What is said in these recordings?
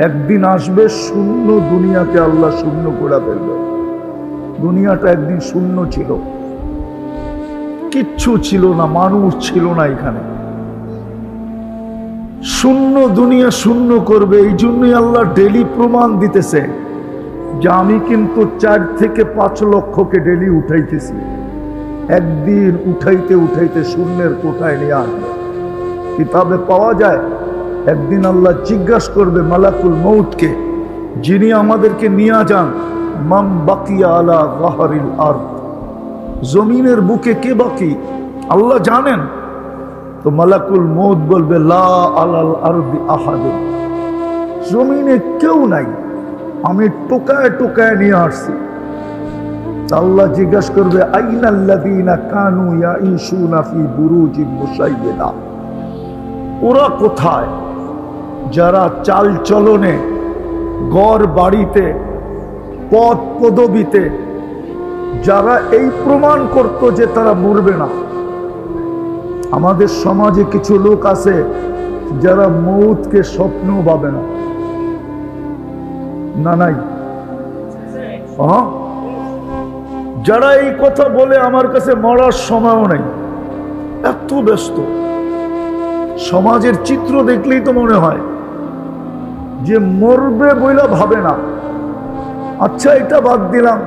একদিন আসবে শূন্য দুনিয়াকে আল্লাহ শূন্য করে ফেলবে। দুনিয়াটা একদিন শূন্য ছিল, কিচ্ছু ছিল না, মানুষ ছিল না, এখানে শূন্য দুনিয়া শূন্য করবে। এই জন্যই আল্লাহ ডেলি প্রমাণ দিতেছে যে আমি কিন্তু 4 থেকে 5 লক্ষকে ডেলি উঠাইতেছি। একদিন উঠাইতে উঠাইতে শূন্যের কোঠায় নিয়ে আসবে। কিতাবে পাওয়া যায় একদিন আল্লাহ জিজ্ঞাসা করবে মালাকুল মউতকে, যিনি আমাদেরকে নিয়ে যান, মান বাকিয়া আলা যাহরিল আরদ, জমিনের বুকে কে বাকি আল্লাহ জানেন। তো মালাকুল মউত বলবে লা আলাল আরদি আহাদ, জমিনে কেউ নাই, আমি টোকায় টোকায় নিয়ে আসছি। আল্লাহ জিজ্ঞাসা করবে আইনাল্লাযীনা কানু ইয়াঈশুনা ফি বুরুজিন মুশাইয়্যাদা, ওরা কোথায় যারা চাল চলনে, গড় বাড়িতে, পদ পদবিতে যারা এই প্রমাণ করত যে তারা মরবে না। আমাদের সমাজে কিছু লোক আছে যারা মৌতকে স্বপ্নও ভাবে না। না নাই? যারা এই কথা বলে আমার কাছে মরার সময়ও নাই, এত ব্যস্ত। সমাজের চিত্র দেখলেই তো মনে হয় যে মরবে বইলা ভাবে না। আচ্ছা, এটা বাদ দিলাম,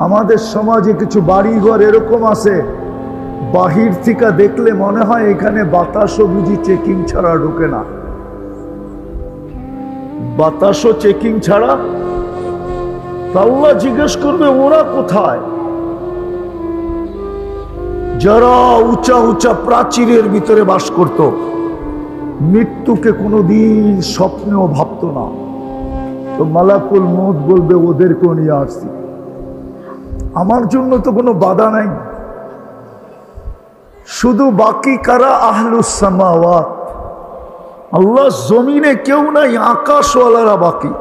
আমাদের সমাজে কিছু বাড়িঘর এরকম আছে, বাহির থেকে দেখলে মনে হয় এখানে বাতাসও বুঝি চেকিং ছাড়া ঢোকে না। বাতাসও চেকিং ছাড়া। আল্লাহ জিজ্ঞেস করবে ওরা কোথায় যারা উঁচা উঁচা প্রাচীরের ভিতরে বাস করত, মৃত্যুকে কোনোদিন স্বপ্নেও ভাবতো না। তো মালাকুল মউত বলবে ওদেরকেও নিয়ে আসছি, আমার জন্য তো কোনো বাধা নাই। শুধু বাকি কারা? আহলুস সামাওয়াত, আল্লাহ জমিনে কেউ নাই, আকাশওয়ালারা বাকি।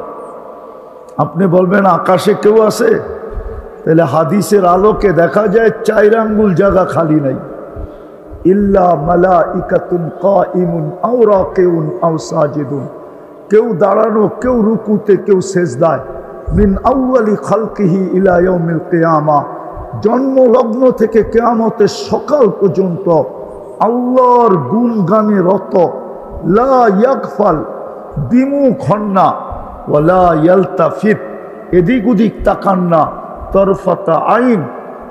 আপনি বলবেন আকাশে কেউ আছে? তাহলে হাদিসের আলোকে দেখা যায় 4 আঙ্গুল জায়গা খালি নাই। ইল্লা মালাইকাতুন কাইমুন আও রাকিউন আও সাজিদুন, কেউ দাঁড়ানো, কেউ রুকুতে, কেউ সেজদায়। মিন আউয়ালি খালকিহি ইলা ইয়াউমিল কিয়ামা, জন্মলগ্ন থেকে কিয়ামতের সকাল পর্যন্ত আল্লাহর গুণগানে রত। লা ইয়াগফাল, বিমুখ হন না, ওয়ালা ইয়ালতাফিত, এদিক ওদিক তাকান না, তরফাতা আইন,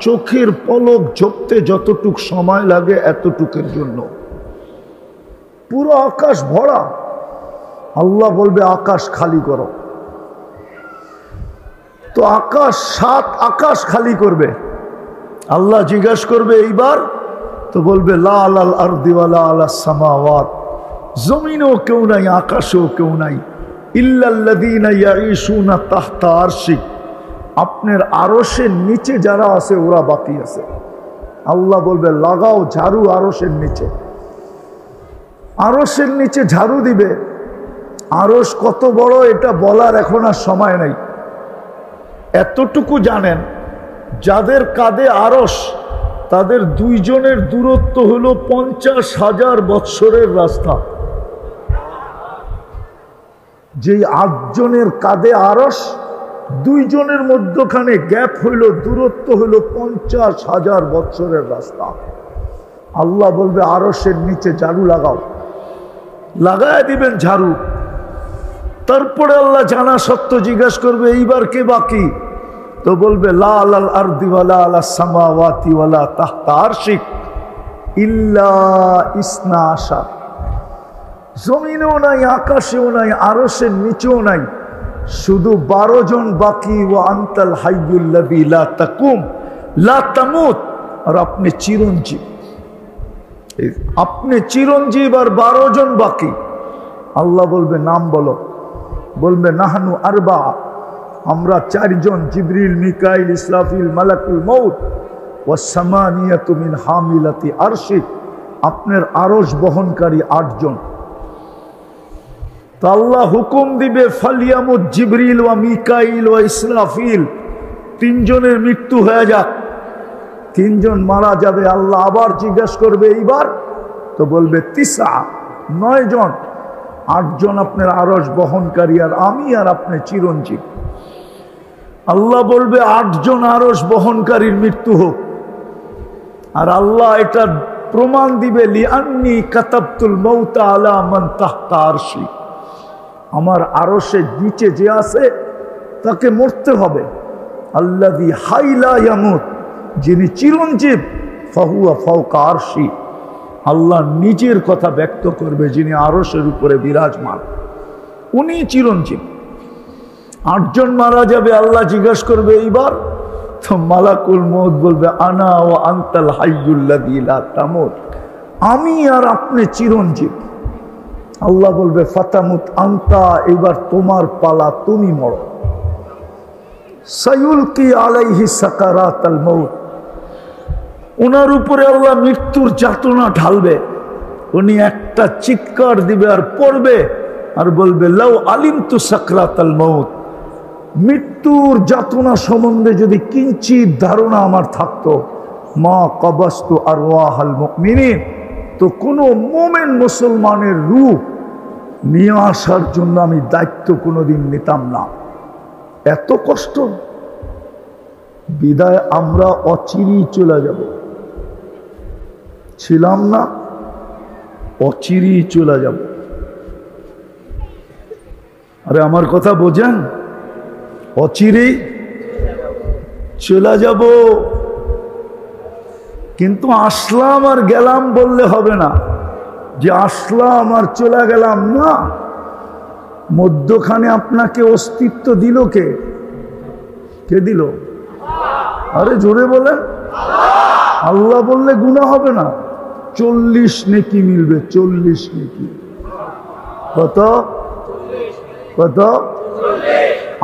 চোখের পলক ঝপতে যতটুক সময় লাগে এতটুকের জন্য। পুরো আকাশ ভরা। আল্লাহ বলবে আকাশ খালি করো। তো আকাশ, 7 আকাশ খালি করবে। আল্লাহ জিজ্ঞাসা করবে এইবার, তো বলবে লা আলাল আরদি ওয়ালা আলাস সামাওয়াত, জমিনেও কেউ নাই, আকাশেও কেউ নাই। ইল্লাল্লাযীনা ইয়াঈশুনা তাহতা আরশিক, আপনার আরশের নিচে যারা আছে ওরা বাকি আছে। আল্লাহ বলবে লাগাও ঝাড়ু আরশের নিচে। আরশের নিচে ঝাড়ু দিবে। আরশ কত বড় এটা বলার এখন আর সময় নাই। এতটুকু জানেন, যাদের কাঁধে আরশ তাদের 2 জনের দূরত্ব হলো 50,000 বৎসরের রাস্তা। যেই 8 জনের কাঁধে আরশ, 2 জনের মধ্যখানে গ্যাপ হইল, দূরত্ব হইল 50,000 বৎসরের রাস্তা। আল্লাহ বলবে আরশের নিচে ঝাড়ু লাগাও। লাগায় দিবেন ঝাড়ু। তারপরে আল্লাহ জানা সত্য জিজ্ঞাসা করবে এইবার কে বাকি? তো বলবে লা আলাল আরদি ওয়ালা আলাস সামাওয়াতি ওয়ালা তাহতা আরশিক ইল্লা ইসনা আশার, জমিনেও নাই, আকাশেও নাই, আরশের নিচেও নাই, শুধু 12 জন বাকি। ওয়া আনতাল হাইয়ুল্লাযী লা তাকুম লা তামুত, আর আপনি চিরঞ্জীব। আপনি চিরঞ্জীব আর 12 জন বাকি। আল্লাহ বলবে নাম বলো। বলবে নাহনু আরবা, আমরা 4 জন, জিবরিল, মিকাইল, ইসরাফিল, মালাকুল মউত, ওয়াস সামানিয়াতু মিন হামিলাতি আরশিক, আপনার আরশ বহনকারী 8 জন। তো আল্লাহ হুকুম দিবে ফালিয়ামুত জিবরিল ওয়া মিকাইল ওয়া ইসরাফিল, 3 জনের মৃত্যু হয়ে যাক। 3 জন মারা যাবে। আল্লাহ আবার জিজ্ঞাসা করবে এইবার, তো বলবে 9 জন। 8 জন আপনার আরশ বহনকারী, আর আমি আর আপনি চিরঞ্জীব। আল্লাহ বলবে 8 জন আরশ বহনকারীর মৃত্যু হোক, আর আল্লাহ এটা প্রমাণ দিবে লিআন্নী কাতাবতুল মাউতা আলা মান তাহতা আরশি, আমার আরশের নিচে যে আছে তাকে মরতে হবে। আল্লাযী হাইলা ইয়ামুত, যিনি চিরঞ্জীব, ফাহুয়া ফাওকা আরশি, আল্লাহ নিজের কথা ব্যক্ত করবে, যিনি আরশের উপরে বিরাজমান, উনি চিরঞ্জীব। 8 জন মারা যাবে, আল্লাহ জিজ্ঞাসা করবে এইবার, তো মালাকুল মউত বলবে আনা ওয়া আনতাল হাইয়ুল্লাযী লা তামুত, আমি আর আপনি চিরঞ্জীব। আল্লাহ বলবে ফাতামুত আনতা, এবার তোমার পালা, তুমি মরো। সায়ুলকি আলাইহি সাকারাতাল মউত, ওনার উপরে আল্লাহ মৃত্যুর যাতনা ঢালবে। উনি একটা চিৎকার দিবে আর পড়বে আর বলবে লাউ আলিমতু সাকরাতাল মউত, মৃত্যুর যাতনা সম্বন্ধে যদি কিঞ্চিত ধারণা আমার থাকতো, মা কবাস্তু আরওয়াহাল মুমিনিন, তো কোনো মোমেন মুসলমানের রূপ নিয়ে আসার জন্য আমি দায়িত্ব কোনোদিন নিতাম না। এত কষ্ট, বিদায় আমরা অচিরেই চলে যাব, ছিলাম না, অচিরেই চলে যাব। আরে আমার কথা বোঝেন, অচিরেই চলে যাব। কিন্তু আসলাম আর গেলাম বললে হবে না, যে আসলাম আর চলে গেলাম না। মধ্যখানে আপনাকে অস্তিত্ব দিল কে? কে দিল? আরে জোরে বলেন। আল্লাহ বললে গুনাহ হবে না, 40 নেকি মিলবে, 40 নেকি। কত কত?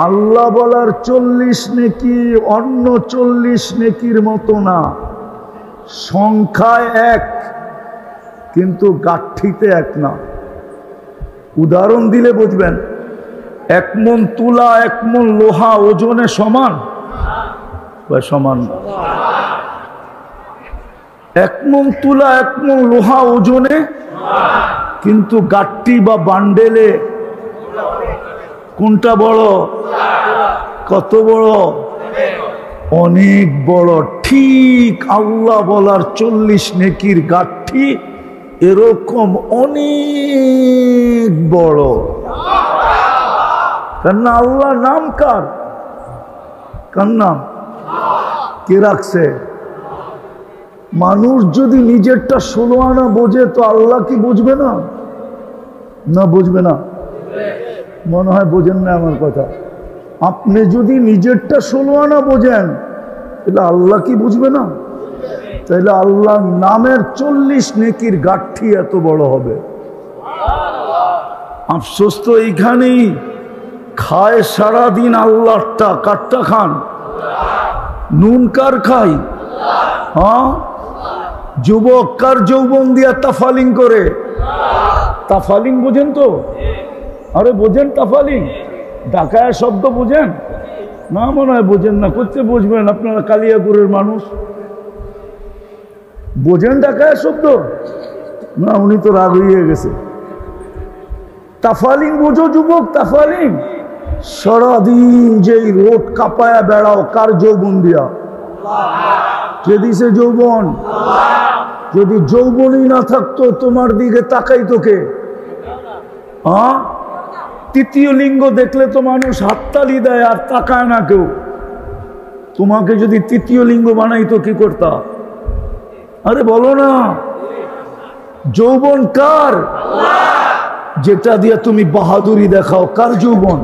আল্লাহ বলার 40 নেকি অন্য 40 নেকির মতো না, সংখ্যায় এক কিন্তু গাঠিতে এক না। উদাহরণ দিলে বুঝবেন, 1 মণ তুলা 1 মণ লোহা ওজনে সমান? সমান না। 1 মণ তুলা 1 মণ লোহা ওজনে, কিন্তু গাঠি বা বান্ডেলে কোনটা বড়? কত বড়? অনেক বড়। ঠিক আল্লাহ বলার 40 নেকির গাঠি এরকম অনেক বড়। কেননা আল্লাহ নাম কার? কার নাম? কে রাখছে? মানুষ যদি নিজেরটা 16 আনা বোঝে তো আল্লাহ কি বুঝবে না? না বুঝবে না? মনে হয় বোঝেন না আমার কথা। আপনি যদি নিজেরটা 16 আনা বোঝেন তাহলে আল্লাহ কি বুঝবে না? তাহলে আল্লাহ নামের 40 নেকির গাঠি এত বড় হবে। আফসোস তো এইখানেই, খায় সারাদিন আল্লাহটা, কাটটা খান? নুন কার খাই? হ্যাঁ, যুবক কার যৌবন দিয়া তাফালিং করে? তাফালিং বোঝেন তো? আরে বোঝেন তাফালিং? ঢাকায় শব্দ বোঝেন না? মনে হয় বোঝেন না। করতে বুঝবেন, আপনারা কালিয়াপুরের মানুষ, বোঝেন ঢাকায় শব্দ না? উনি তো রাগ হয়ে গেছে। তাফালিং বোঝো যুবক? তাফালিং সারাদিন যেই রোড কাঁপায়া বেড়াও, কার যৌবন দিয়া? কে দিছে যৌবন? যদি যৌবনই না থাকতো তোমার দিকে তাকাইতো কে? হ্যাঁ, তৃতীয় লিঙ্গ দেখলে তো মানুষ হাততালি দেয় আর তাকায় না কেউ। তোমাকে যদি তৃতীয় লিঙ্গ বানাইতো কি করতা? আরে বলো না। যৌবন কার? যেটা দিয়ে তুমি বাহাদুরি দেখাও, কার যৌবন?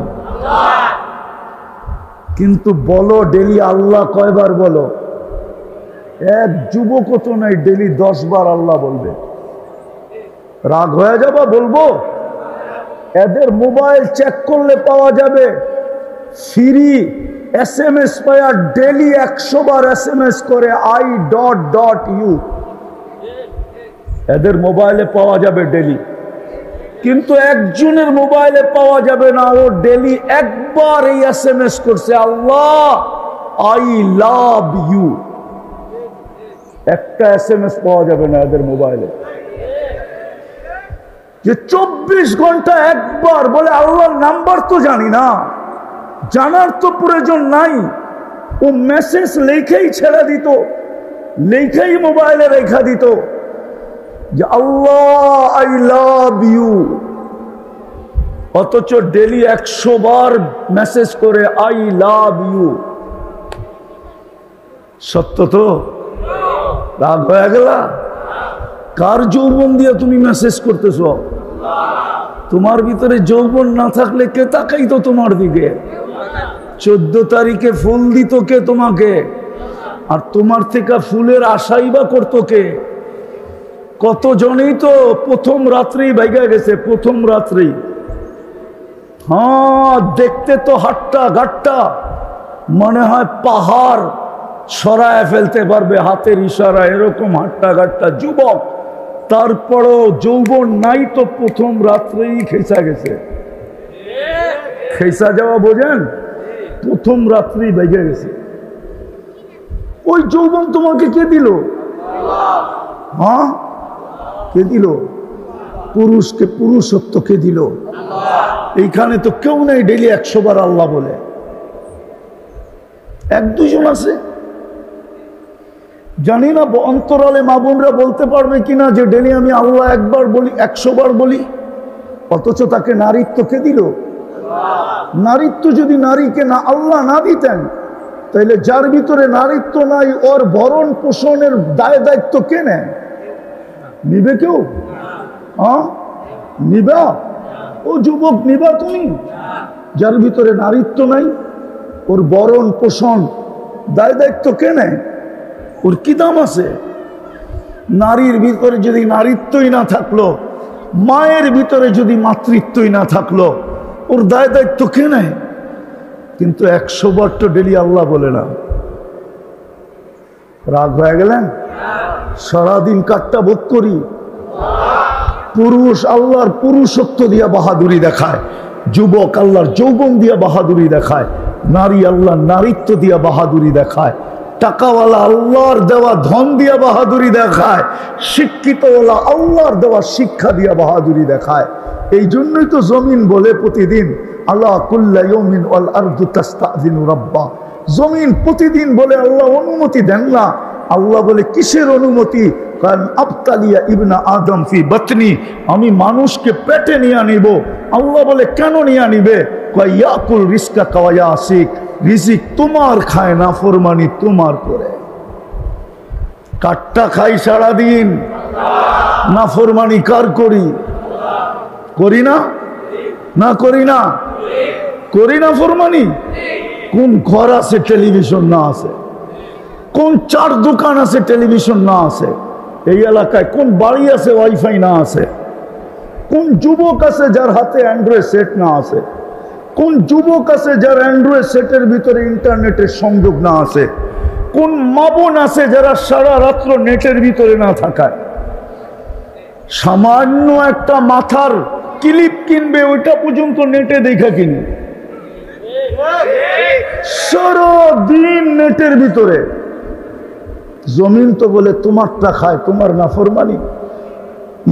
কিন্তু বলো ডেলি আল্লাহ কয়বার বলো? এক যুবকও তো নাই, ডেলি 10 বার আল্লাহ বলবে। রাগ হয়ে যাবা? বলবো। এদের মোবাইল চেক করলে পাওয়া যাবে ফ্রি SMS পায়া, ডেলি 100 বার SMS করে I.U। এদের মোবাইলে পাওয়া যাবে ডেলি, কিন্তু একজনের মোবাইলে পাওয়া যাবে না, ও ডেলি একবার এই SMS করছে, আল্লাহ I love you। একটা SMS পাওয়া যাবে না এদের মোবাইলে। যে 24 ঘন্টা একবার বলে আল্লাহর নাম্বার তো জানি না, জানার তো প্রয়োজন নাই, ও মেসেজ লেখেই ছেড়ে দিত, লেখেই মোবাইলে রেখা দিত যে আল্লাহ আই লাভ ইউ, অথচ ডেলি 100 বার মেসেজ করে আই লাভ ইউ। সত্য তো? রাগ হয়ে গেল? কার যৌবন দিয়ে তুমি মেসেজ করতেছ? তোমার ভিতরে যৌবন না থাকলে কে তাকাইতো তোমার দিকে? 14 তারিখে ফুল দিত কে তোমাকে? আর তোমার থেকে ফুলের আশাই বা করতো কে? কতজনই তো প্রথম রাত্রি বাইগা গেছে, প্রথম রাত্রি। হ্যাঁ, দেখতে তো হাট্টা গাট্টা মনে হয় পাহাড় সরায় ফেলতে পারবে হাতের ইশারা, এরকম হাট্টা গাট্টা যুবক, তারপরও যৌবন নাই তো প্রথম রাত্রেই খেসা গেছে। খেসা যাওয়া বোঝেন? প্রথম রাত্রি বেজে গেছে। ওই যৌবন তোমাকে কে দিল? হ্যাঁ, কে দিল? পুরুষকে পুরুষত্ব কে দিল? এইখানে তো কেউ নেই ডেলি 100 বার আল্লাহ বলে, 1-2 আছে। জানি না অন্তরালে মা বোনরা বলতে পারবে কিনা যে ডেলি আমি আল্লাহ একবার বলি, 100 বার বলি, অথচ তাকে নারীত্ব কে দিল? নারীত্ব যদি নারীকে না আল্লাহ না দিতেন, তাহলে যার ভিতরে নারীত্ব নাই ওর ভরণ পোষণের দায় দায়িত্ব কে নেয়? নিবে কেউ? হ্যাঁ, নিবা? ও যুবক, নিবা তুমি? যার ভিতরে নারীত্ব নাই ওর ভরণ পোষণ দায় দায়িত্ব কে নেয়? ওর কি দাম আছে? নারীর ভিতরে যদি নারীত্বই না থাকলো, মায়ের ভিতরে যদি মাতৃত্বই না থাকলো, ওর দায় দায়িত্ব কে নেয়? কিন্তু 100 বার তো ডেলি আল্লাহ বলে না। রাগ হয়ে গেলেন? সারাদিন কাট্টা বোধ করি। পুরুষ আল্লাহর পুরুষত্ব দিয়া বাহাদুরি দেখায়, যুবক আল্লাহর যৌবন দিয়া বাহাদুরি দেখায়, নারী আল্লাহর নারীত্ব দিয়া বাহাদুরি দেখায়, টাকাওয়ালা আল্লাহর দেওয়া ধন দিয়া বাহাদুরি দেখায়, শিক্ষিতওয়ালা আল্লাহর দেওয়া শিক্ষা দিয়া বাহাদুরি দেখায়। এই জন্যই তো জমিন বলে প্রতিদিন আল্লাহ কুল্লা ইয়াউমিন ওয়াল আরদু তাস্তাযিনু রাব্বা। জমিন প্রতিদিন বলে আল্লাহ অনুমতি দেন না। আল্লাহ বলে কিসের অনুমতি? কারণ আবতালিয়া ইবনা আদম ফি বাতনি, আমি মানুষকে পেটে নিয়ে নিব। আল্লাহ বলে কেন নিয়ে নিবে? কয় ইয়াকুল রিজকা ওয়া ইয়াসিক, রিজিক তোমার খায়, নাফরমানি তোমার করে। কাট্টা খাই সারাদিন, নাফরমানি কার করি? করি না? না করি না? করি না ফরমানি? কোন ঘর আছে টেলিভিশন না আছে? কোন 4 দোকান আছে টেলিভিশন না আছে? এই এলাকায় কোন বাড়ি আছে ওয়াইফাই না আছে? কোন যুবক আছে যার হাতে অ্যান্ড্রয়েড সেট না আছে? কোন যুবক আছে যার অ্যান্ড্রয়েড সেটের ভিতরে ইন্টারনেটের সংযোগ না আছে? কোন মা বোন আছে যারা সারা রাত্র নেটের ভিতরে না থাকায়? সামান্য একটা মাথার ক্লিপ কিনবে, ওইটা পর্যন্ত নেটে দেখা কিনবে। সারাদিন নেটের ভিতরে। জমিন তো বলে তোমারটা খায়, তোমার নাফরমানি।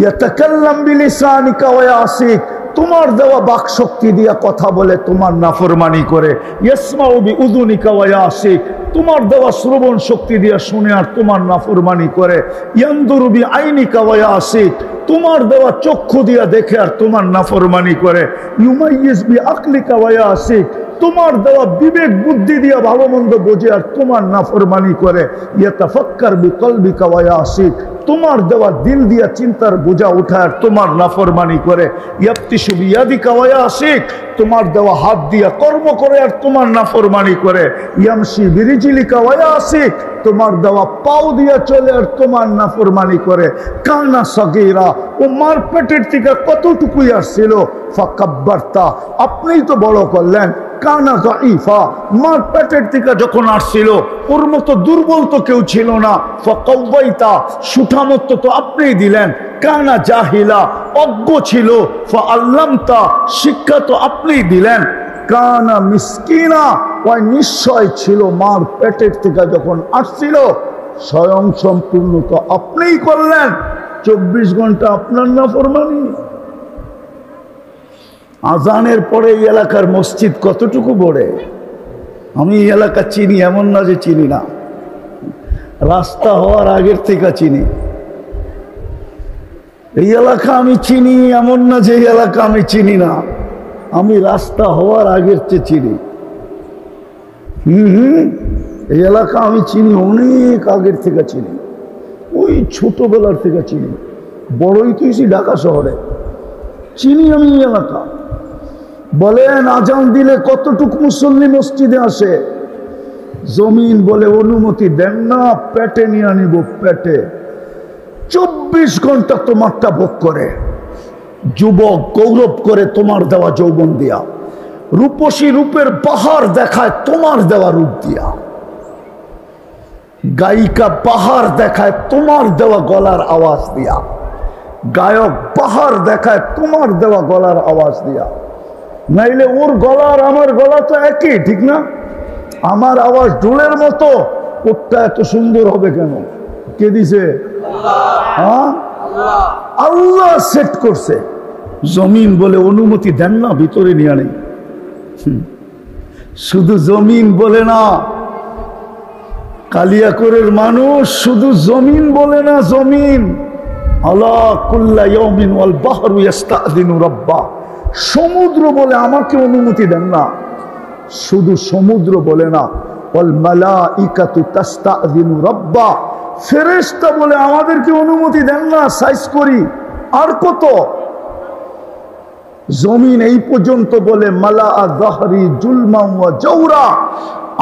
ইয়াতাকাল্লাম বিলিসানিকা ওয়া ইয়াসিক, তোমার দেওয়া বাক শক্তি দিয়া কথা বলে, তোমার নাফরমানি করে। ইয়াসমাউ বিউযুনিকা ওয়া ইয়াসিক, তোমার দেওয়া শ্রবণ শক্তি দিয়া শুনে আর তোমার নাফরমানি করে। ইয়ানদুরু বিআইনিকা ওয়া ইয়াসিক, তোমার দেওয়া চক্ষু দিয়া দেখে আর তোমার নাফরমানি করে। ইউমাইয়িজ বিআকলিকা ওয়া ইয়াসিক, তোমার দেওয়া বিবেক বুদ্ধি দিয়া ভালো মন্দ বোঝে আর তোমার নাফরমানি করে। ইয়াতাফাক্কার বিকলবিকা ওয়া ইয়াসিক, তোমার দেওয়া দিল দিয়া চিন্তার বোঝা উঠায় আর তোমার নাফরমানি করে। ইয়াবতিশু বিয়াদিকা ওয়া ইয়াসিক, তোমার দেওয়া হাত দিয়া কর্ম করে আর তোমার নাফরমানি করে। ইয়ামশি বিরিজিলিকা ওয়া ইয়াসিক, তোমার দেওয়া পাও দিয়া চলে আর তোমার নাফরমানি করে। কানা সগীরা, ও মার পেটের থেকে কতটুকুই আসছিল। ফাকাব্বারতা, আপনিই তো বড় করলেন। কানা যায়ীফা, মার পেটের থেকে যখন আসছিল ওর মতো দুর্বল তো কেউ ছিল না। ফাকাওয়াইতা, সুঠামত্ব তো আপনিই দিলেন। কানা জাহিলা, অজ্ঞ ছিল। ফাআল্লামতা, শিক্ষা তো আপনিই দিলেন। কানা মিসকিনা, ওই নিশ্চয় ছিল মার পেটের থেকে যখন আসছিল। স্বয়ং সম্পূর্ণ তো আপনিই করলেন। 24 ঘন্টা আপনার নাফরমানি। আজানের পরে এই এলাকার মসজিদ কতটুকু বড়ে, আমি এই এলাকা চিনি এমন না যে চিনি না, রাস্তা হওয়ার আগের থেকে চিনি। এই এলাকা আমি চিনি এমন না যে এই এলাকা আমি চিনি না, আমি রাস্তা হওয়ার আগের চেয়ে চিনি। এই এলাকা আমি চিনি অনেক আগের থেকে চিনি, ওই ছোটবেলার থেকে চিনি। বড়ই তুইছি ঢাকা শহরে, চিনি আমি এই এলাকা। বলেন আজান দিলে কতটুকু মুসল্লি মসজিদে আসে? জমিন বলে অনুমতি দেন না, পেটে নিয়ে নিব, পেটে 24 ঘন্টা তোমারটা ভোগ করে। যুবক গৌরব করে তোমার দেওয়া যৌবন দিয়া, রূপসী রূপের পাহাড় দেখায় তোমার দেওয়া রূপ দিয়া, গায়িকা পাহাড় দেখায় তোমার দেওয়া গলার আওয়াজ দিয়া, গায়ক পাহাড় দেখায় তোমার দেওয়া গলার আওয়াজ দিয়া। নাইলে ওর গলা আর আমার গলা তো একই, ঠিক না? আমার আওয়াজ ঢোলের মতো, ওরটা এত সুন্দর হবে কেন? কে দিছে? হ্যাঁ, আল্লাহ সেট করছে। জমিন বলে অনুমতি দেন না, ভিতরে নিয়ে নেই। শুধু জমিন বলে না, কালিয়াকৈরের মানুষ শুধু জমিন বলে না, জমিন আল্লাহ কুল্লা ইয়াউমিন ওয়াল বাহরু ইস্তাযিনু রাব্বা, সমুদ্র বলে আমাকে অনুমতি দেন না। শুধু সমুদ্র বলে না, ওয়াল মালাইকাতু তাস্তাযিনু রাব্বা, ফেরেশতা বলে আমাদেরকে অনুমতি দেন না, সাইজ করি। আর কত? জমিন এই পর্যন্ত বলে মালা যাহরি জুলমা ওয়া জাওরা,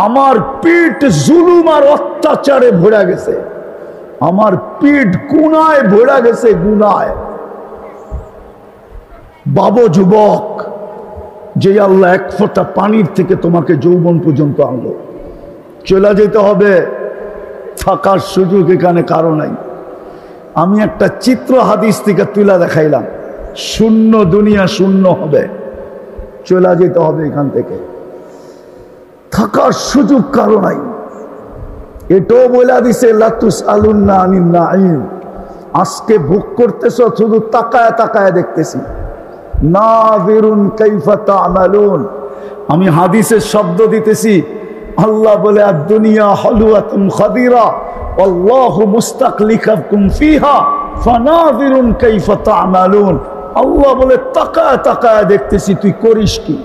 আমার পিঠ জুলুম আর অত্যাচারে ভরা গেছে, আমার পিঠ গুনায় ভরা গেছে, গুনায়। বাবু যুবক, যে আল্লাহ এক ফোঁটা পানির থেকে তোমাকে যৌবন পর্যন্ত আনলো, চলে যেতে হবে, থাকার সুযোগ এখানে কারো নাই। আমি একটা চিত্র হাদিস থেকে তুলে দেখাইলাম, শূন্য দুনিয়া শূন্য হবে, চলে যেতে হবে এখান থেকে, থাকার সুযোগ কারো নাই। এটাও বলে দিছে লাতুস আলুন্না আনিন নাঈম, আজকে ভোগ করতেছ, শুধু তাকায় তাকায় দেখতেছি। নাযিরুন কাইফা তা'মালুন, আমি হাদিসের শব্দ দিতেছি। আল্লাহ বলে আর দুনিয়া হালুয়াতুন খাদিরা আল্লাহু মুস্তাকলিফাকুম ফিহা ফানাযিরুন কাইফা তা'মালুন। আল্লাহ বলে তাকায় তাকায় দেখতেছি, তুই করিস কি?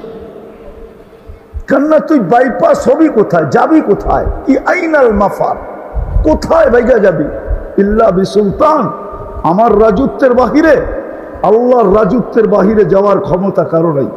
কেননা তুই বাইপাস হবি কোথায়, যাবি কোথায়? কি আইনাল মাফার, কোথায় ভাইগা যাবি? ইল্লা বিসুলতান, আমার রাজত্বের বাহিরে, আল্লাহর রাজত্বের বাহিরে যাওয়ার ক্ষমতা কারো নাই।